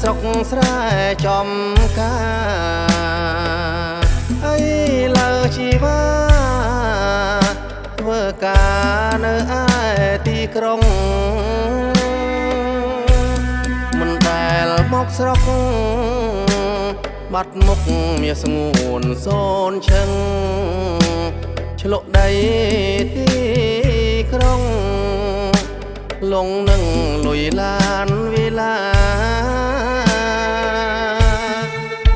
ស្រុកស្រែចំការអីលើជីវ៉ាធ្វើការនៅឯទីក្រុងមិនដែលមកស្រុកបាត់មុខមាសស្ងួនសូនឈឹងឆ្លុកដីទីក្រុងលងនឹងលុយឡានវិឡា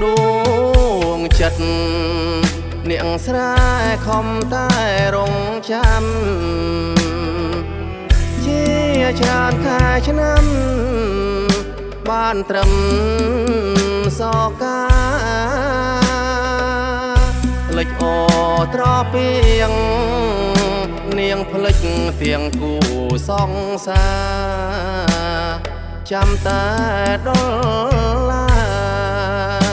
ដួងចិត្តនាងស្រែខំតែរងចាំជាច្រើនខែឆ្នាំបានត្រឹមសកាភ្លេចអត្រពៀងនាងភ្លេចទៀងគូសង្សារចាំតែដុល្លារ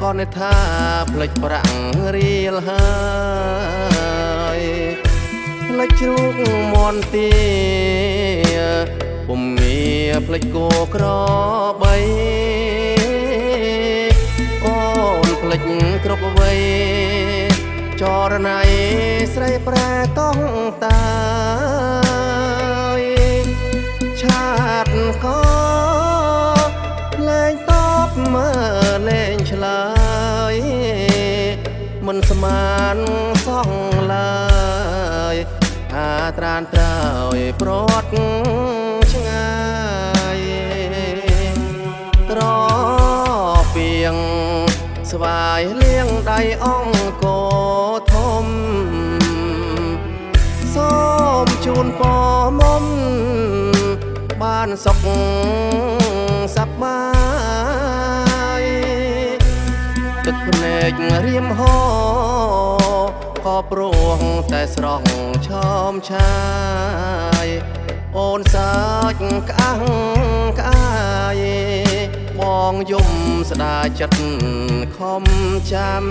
ក៏នឹកថាភ្លេចប្រាក់រៀលហើយភ្លេចជ្រូកមន់ទាពុំងារភ្លេចគោក្របីអូនភ្លេចគ្រប់អ្វីចរណៃស្រីប្រែកងតាយឆាតក៏លែងតបមើលលែងឆ្លើយមិនស្មានសងឡើយថាត្រានត្រើយព្រាត់ឆ្ងាយត្រពៀងស្វាយលៀងដៃអង្គធំសូមជូនពរមុំបានសុខសប្បាយទឹកភ្នែករៀមហោក៏ព្រោះតែស្រស់ឆោមឆាយអូនសាច់ក្អាំងក្អាយបងយំស្ដាយចិត្តខំចាំ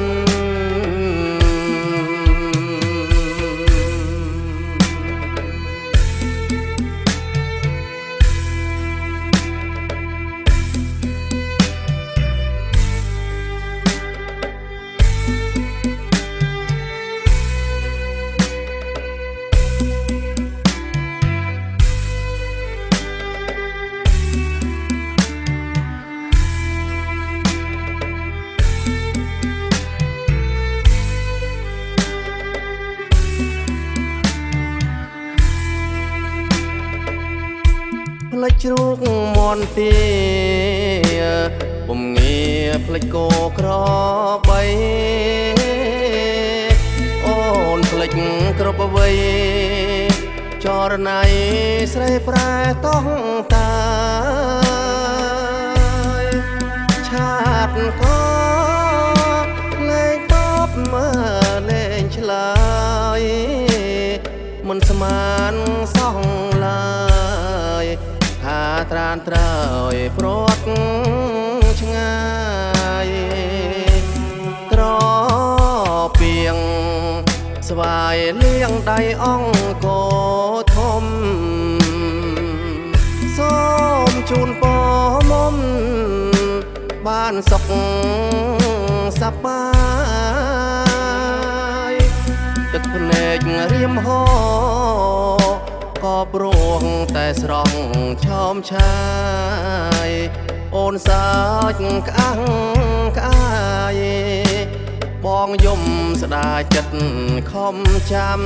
ភ្លេចជ្រូកមន់ទាពុំងារភ្លេចគោក្របីអូនភ្លេចគ្រប់អ្វីចរណៃស្រីប្រែតងតាយឆាតក៏លែងតបមើលលែងឆ្លើយមិនស្មានសងឡើយថាត្រានត្រើយព្រាត់ឆ្ងាយត្រពៀងស្វាយលៀងដៃអង្គធំសូមជូនពរមុំបានសុខសប្បាយទឹកភ្នែករៀមហោក៏ព្រោះតែស្រស់ឆោមឆាយអូនសាច់ក្អាំងក្អាយបងយំស្ដាយចិត្តខំចាំ